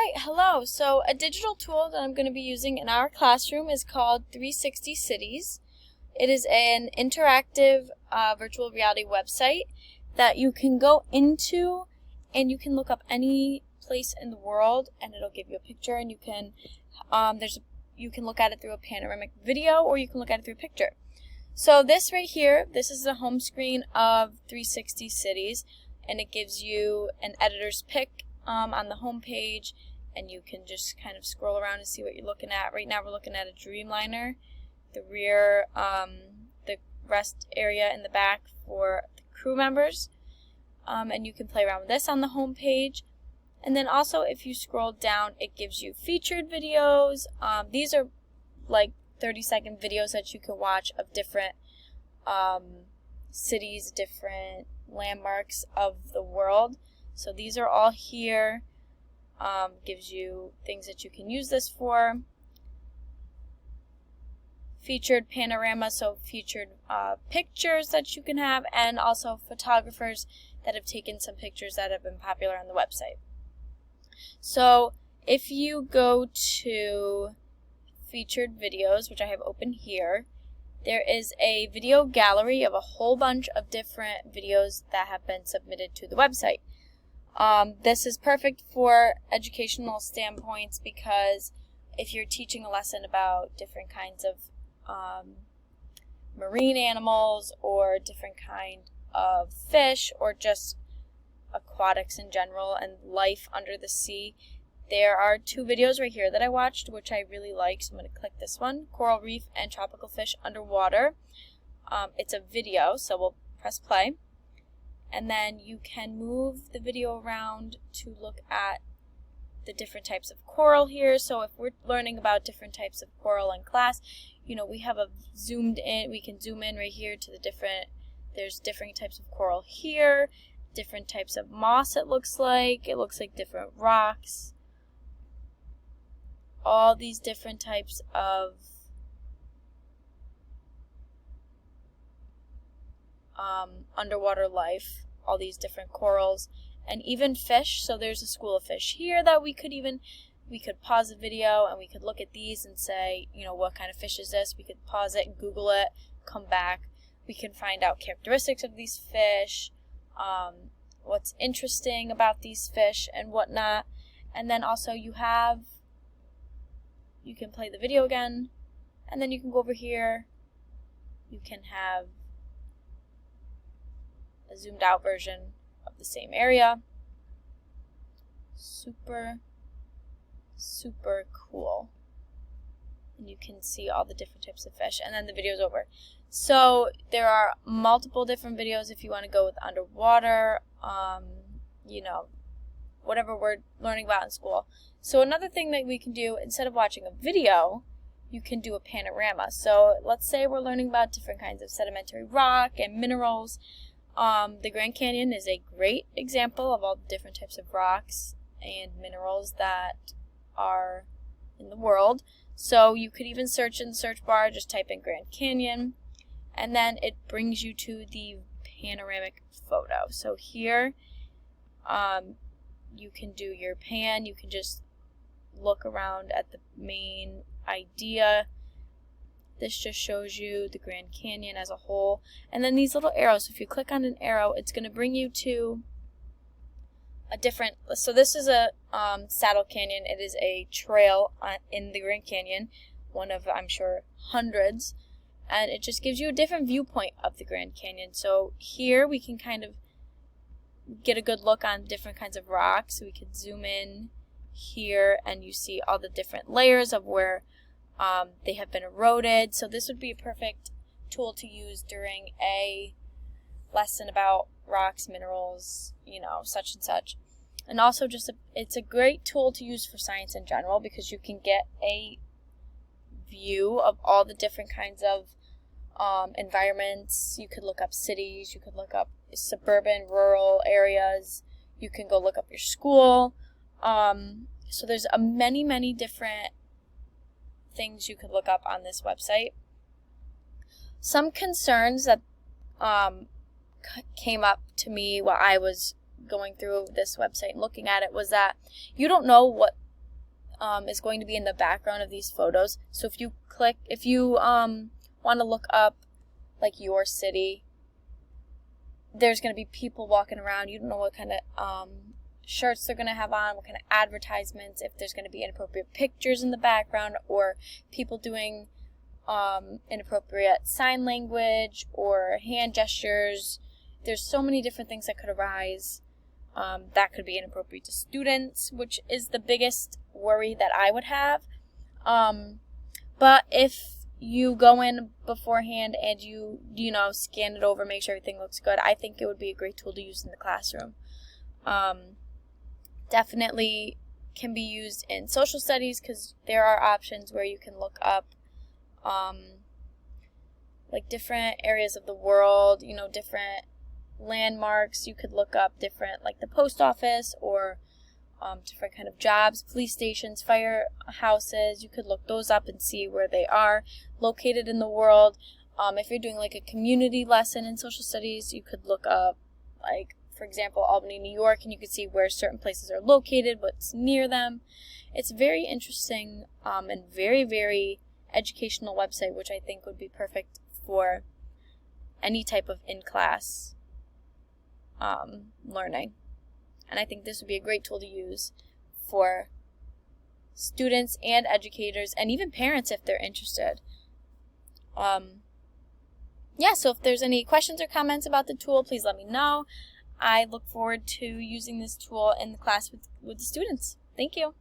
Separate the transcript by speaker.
Speaker 1: Alright, hello. So a digital tool that I'm going to be using in our classroom is called 360 Cities. It is an interactive virtual reality website that you can go into and you can look up any place in the world and it'll give you a picture, and you can you can look at it through a panoramic video or you can look at it through a picture. So this right here, this is the home screen of 360 Cities, and it gives you an editor's pick on the home page, and you can just kind of scroll around and see what you're looking at. Right now we're looking at a Dreamliner, the rear, the rest area in the back for the crew members, and you can play around with this on the home page. And then also if you scroll down, it gives you featured videos. These are like 30-second videos that you can watch of different cities, different landmarks of the world. So these are all here. Gives you things that you can use this for. Featured panorama, so featured pictures that you can have, and also photographers that have taken some pictures that have been popular on the website. So if you go to featured videos, which I have open here, there is a video gallery of a whole bunch of different videos that have been submitted to the website. This is perfect for educational standpoints because if you're teaching a lesson about different kinds of marine animals or different kind of fish or just aquatics in general and life under the sea, there are two videos right here that I watched which I really like, so I'm going to click this one, Coral Reef and Tropical Fish Underwater. It's a video, so we'll press play. And then you can move the video around to look at the different types of coral here. So if we're learning about different types of coral in class, you know, we have a we can zoom in right here to the there's different types of coral here, different types of moss it looks like different rocks, all these different types of underwater life, all these different corals, and even fish. So there's a school of fish here that we could pause the video and we could look at these and say, you know, what kind of fish is this? We could pause it, Google it, come back. We can find out characteristics of these fish, what's interesting about these fish and whatnot. And then also you can play the video again, and then you can go over here. You can have a zoomed out version of the same area. Super cool. And you can see all the different types of fish, and then the video's over. So there are multiple different videos if you want to go with underwater, you know, whatever we're learning about in school. So another thing that we can do, instead of watching a video, you can do a panorama. So let's say we're learning about different kinds of sedimentary rock and minerals. The Grand Canyon is a great example of all the different types of rocks and minerals that are in the world. So you could even search in the search bar, just type in Grand Canyon, and then it brings you to the panoramic photo. So here you can do your pan, you can just look around at the main idea. This just shows you the Grand Canyon as a whole. And then these little arrows, if you click on an arrow, it's going to bring you to a different, so this is a saddle canyon. It is a trail in the Grand Canyon, one of, I'm sure, hundreds. And it just gives you a different viewpoint of the Grand Canyon. So here we can kind of get a good look on different kinds of rocks. So we can zoom in here and you see all the different layers of where they have been eroded. So this would be a perfect tool to use during a lesson about rocks, minerals, you know, such and such. And also it's a great tool to use for science in general because you can get a view of all the different kinds of environments. You could look up cities, you could look up suburban, rural areas, you can go look up your school. So there's many different things you could look up on this website. Some concerns that came up to me while I was going through this website and looking at it was that you don't know what is going to be in the background of these photos. So if you want to look up like your city, there's going to be people walking around. You don't know what kind of shirts they're going to have on, what kind of advertisements, if there's going to be inappropriate pictures in the background, or people doing inappropriate sign language or hand gestures. There's so many different things that could arise that could be inappropriate to students, which is the biggest worry that I would have. But if you go in beforehand and you scan it over, make sure everything looks good, I think it would be a great tool to use in the classroom. Definitely can be used in social studies, because there are options where you can look up like different areas of the world, different landmarks. You could look up different, like the post office, or different kind of jobs, police stations, firehouses. You could look those up and see where they are located in the world. If you're doing like a community lesson in social studies, you could look up, like, for example, Albany, New York, and you could see where certain places are located, what's near them. It's very interesting and very, very educational website, which I think would be perfect for any type of in-class learning. And I think this would be a great tool to use for students and educators, and even parents if they're interested. So if there's any questions or comments about the tool, please let me know. I look forward to using this tool in the class with the students. Thank you.